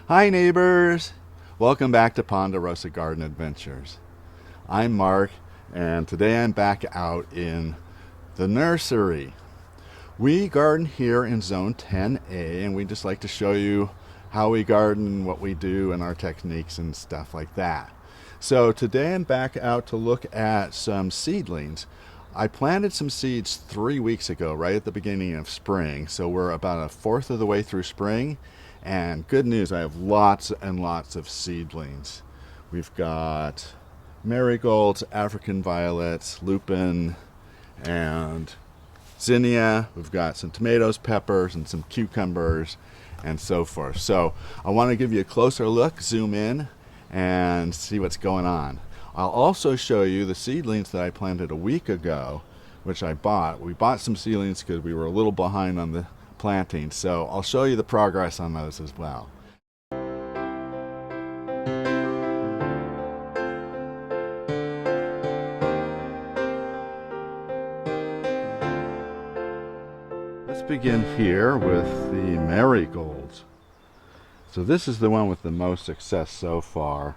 Hi neighbors! Welcome back to Ponderosa Garden Adventures. I'm Mark, and today I'm back out in the nursery. We garden here in Zone 10A, and we just like to show you how we garden, what we do, and our techniques and stuff like that. So today I'm back out to look at some seedlings. I planted some seeds 3 weeks ago, right at the beginning of spring, so we're about a fourth of the way through spring. And good news, I have lots and lots of seedlings. We've got marigolds, African violets, lupin, and zinnia. We've got some tomatoes, peppers, and some cucumbers, and so forth. So I want to give you a closer look, zoom in, and see what's going on. I'll also show you the seedlings that I planted a week ago, which I bought. We bought some seedlings because we were a little behind on the planting, so I'll show you the progress on those as well. Let's begin here with the marigolds. So this is the one with the most success so far.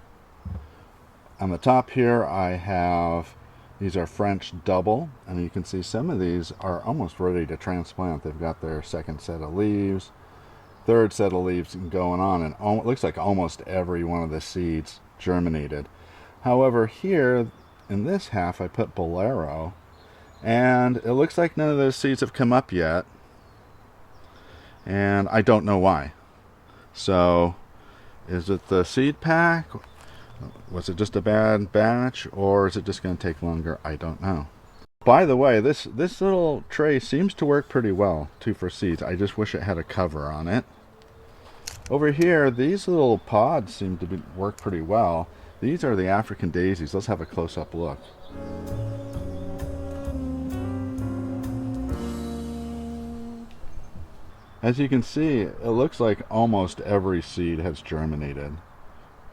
On the top here I have, these are French double, and you can see some of these are almost ready to transplant. They've got their second set of leaves, third set of leaves going on, and it looks like almost every one of the seeds germinated. However, here in this half I put Bolero, and it looks like none of those seeds have come up yet, and I don't know why. So is it the seed pack? Was it just a bad batch, or is it just going to take longer? I don't know. By the way, this little tray seems to work pretty well too for seeds. I just wish it had a cover on it. Over here, these little pods seem to work pretty well. These are the African daisies. Let's have a close-up look. As you can see, it looks like almost every seed has germinated.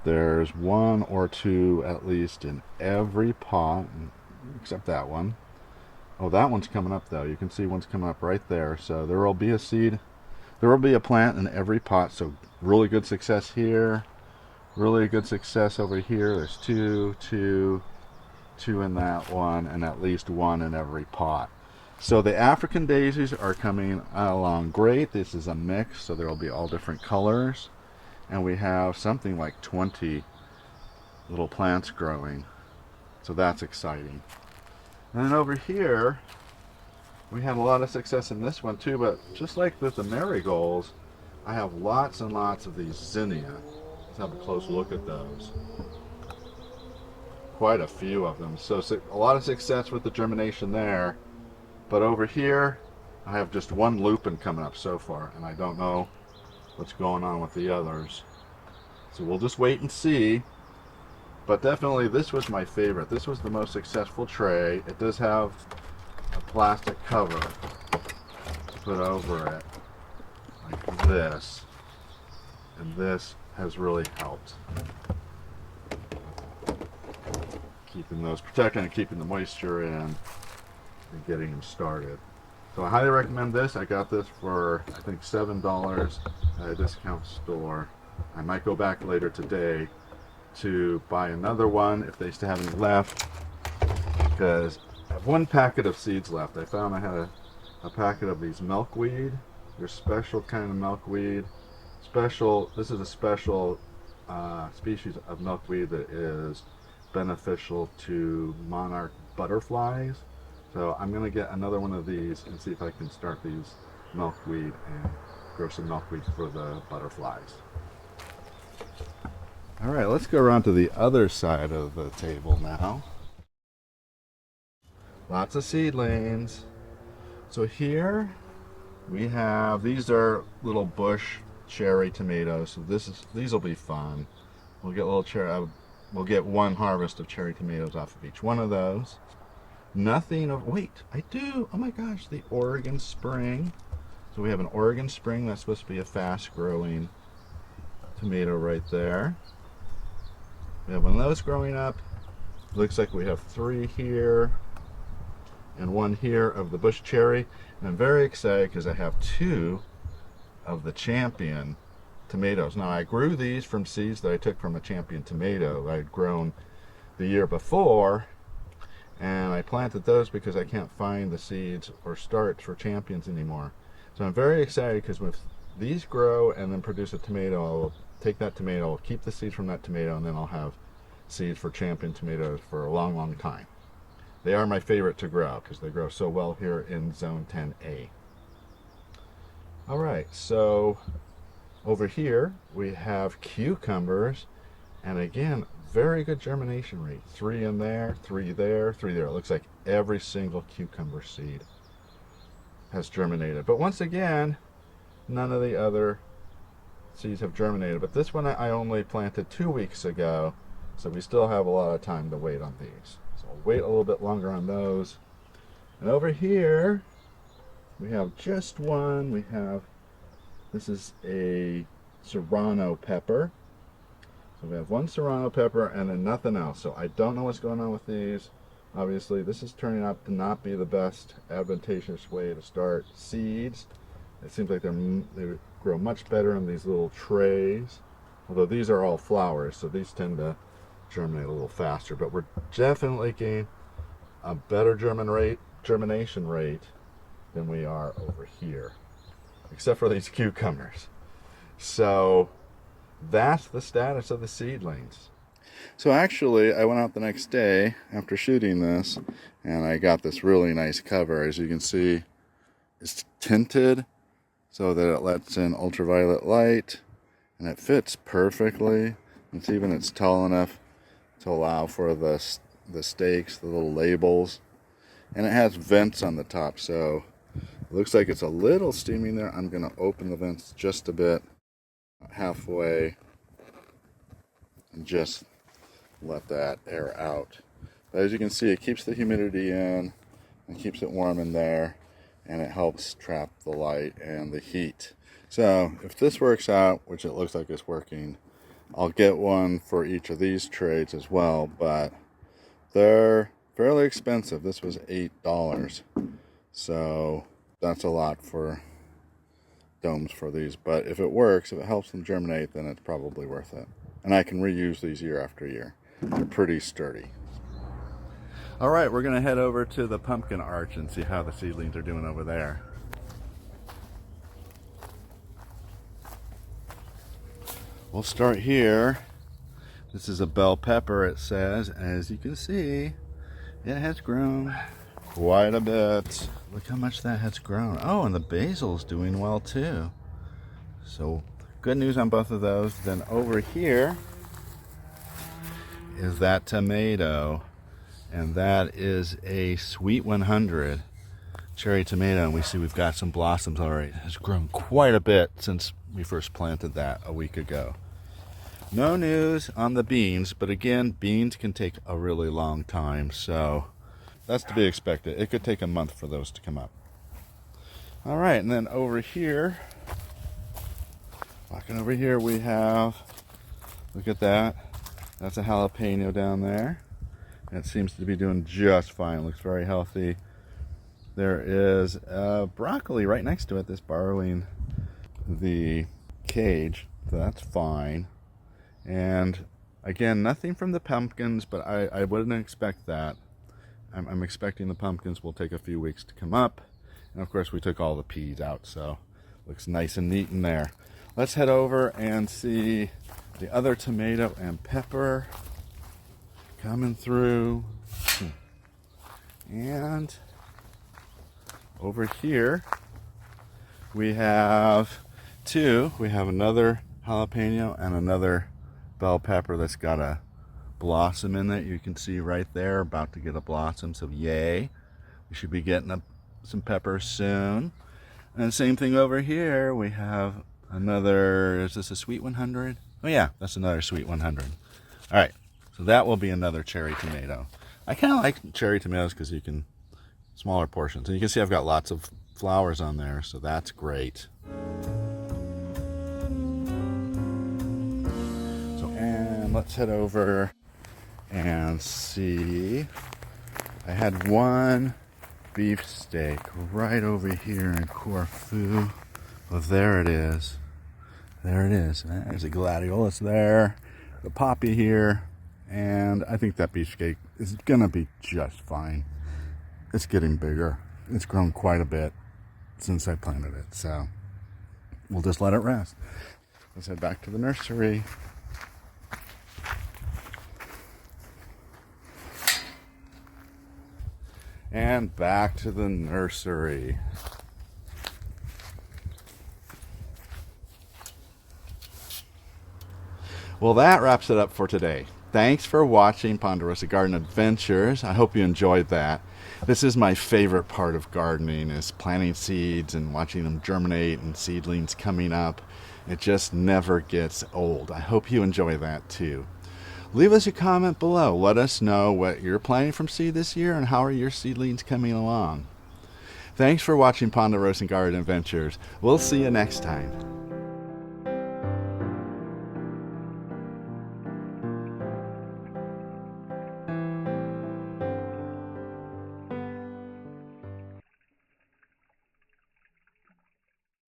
There's one or two at least in every pot, except that one. Oh, that one's coming up though. You can see one's coming up right there. So there will be a seed, there will be a plant in every pot. So really good success here, really good success over here. There's two in that one, and at least one in every pot. So the African daisies are coming along great. This is a mix, so there will be all different colors. And we have something like 20 little plants growing, so that's exciting. And then over here we had a lot of success in this one too, but just like with the marigolds, I have lots and lots of these zinnia. Let's have a close look at those. Quite a few of them, so a lot of success with the germination there. But over here I have just one lupin coming up so far, and I don't know what's going on with the others, so we'll just wait and see. But definitely this was my favorite. This was the most successful tray. It does have a plastic cover to put over it like this, and this has really helped keeping those, protecting and keeping the moisture in and getting them started. So I highly recommend this. I got this for I think $7 at a discount store. I might go back later today to buy another one if they still have any left, because I have one packet of seeds left. I found I had a packet of these milkweed. They're special kind of milkweed. This is a special species of milkweed that is beneficial to monarch butterflies. So I'm going to get another one of these and see if I can start these milkweed and grow some milkweed for the butterflies. All right, let's go around to the other side of the table now. Lots of seedlings. So here we have, these are little bush cherry tomatoes. So these will be fun. We'll get we'll get one harvest of cherry tomatoes off of each one of those. Nothing of, wait, I do, oh my gosh, the Oregon Spring. So we have an Oregon Spring that's supposed to be a fast growing tomato right there. We have one of those growing up. Looks like we have 3 here and 1 here of the bush cherry. And I'm very excited because I have 2 of the champion tomatoes. Now I grew these from seeds that I took from a champion tomato I had grown the year before, and I planted those because I can't find the seeds or starts for champions anymore. So I'm very excited because if these grow and then produce a tomato, I'll take that tomato, I'll keep the seeds from that tomato, and then I'll have seeds for champion tomatoes for a long, long time. They are my favorite to grow because they grow so well here in zone 10A. All right, so over here we have cucumbers, and again, very good germination rate. 3 in there, 3 there, 3 there. It looks like every single cucumber seed has germinated. But once again, none of the other seeds have germinated. But this one I only planted 2 weeks ago, so we still have a lot of time to wait on these. So I'll wait a little bit longer on those. And over here, we have just one. This is a serrano pepper. So we have one serrano pepper and then nothing else. So I don't know what's going on with these. Obviously, this is turning out to not be the best advantageous way to start seeds. It seems like they grow much better in these little trays. Although these are all flowers, so these tend to germinate a little faster. But we're definitely getting a better germination rate than we are over here, except for these cucumbers. So that's the status of the seedlings. So actually, I went out the next day after shooting this, and I got this really nice cover. As you can see, it's tinted so that it lets in ultraviolet light, and it fits perfectly. It's tall enough to allow for the stakes, the little labels, and it has vents on the top, so it looks like it's a little steamy there. I'm going to open the vents just a bit, halfway, and just let that air out. But as you can see, it keeps the humidity in and keeps it warm in there, and it helps trap the light and the heat. So if this works out, which it looks like it's working, I'll get one for each of these trays as well, but they're fairly expensive. This was $8, so that's a lot for domes for these. But if it works, if it helps them germinate, then it's probably worth it. And I can reuse these year after year. They're pretty sturdy. All right, we're going to head over to the pumpkin arch and see how the seedlings are doing over there. We'll start here. This is a bell pepper, it says. As you can see, it has grown quite a bit. Look how much that has grown. Oh, and the basil's doing well too. So good news on both of those. Then over here is that tomato, and that is a Sweet 100 cherry tomato, and we see we've got some blossoms already. It has grown quite a bit since we first planted that a week ago. No news on the beans, but again, beans can take a really long time, so that's to be expected. It could take a month for those to come up. All right, and then over here, walking over here, we have, look at that. That's a jalapeno down there. It seems to be doing just fine. It looks very healthy. There is broccoli right next to it that's borrowing the cage, so that's fine. And again, nothing from the pumpkins, but I wouldn't expect that. I'm expecting the pumpkins will take a few weeks to come up. And of course, we took all the peas out, so looks nice and neat in there. Let's head over and see the other tomato and pepper coming through. And over here we have two. We have another jalapeno and another bell pepper that's got a blossom in it. You can see right there, about to get a blossom, so yay. We should be getting some peppers soon. And same thing over here. We have another, is this a Sweet 100? Oh yeah, that's another Sweet 100. All right, so that will be another cherry tomato. I kind of like cherry tomatoes because you can, smaller portions. And you can see I've got lots of flowers on there, so that's great. So, and let's head over and see. I had one beefsteak right over here in Corfu. Well, there it is. There it is. There's a gladiolus there, the poppy here, and I think that beefsteak is gonna be just fine. It's getting bigger. It's grown quite a bit since I planted it, so we'll just let it rest. Let's head back to the nursery. And back to the nursery. Well, that wraps it up for today. Thanks for watching Ponderosa Garden Adventures. I hope you enjoyed that. This is my favorite part of gardening, is planting seeds and watching them germinate and seedlings coming up. It just never gets old. I hope you enjoy that too. Leave us a comment below. Let us know what you're planting from seed this year and how are your seedlings coming along. Thanks for watching Ponderosa Garden Adventures. We'll see you next time.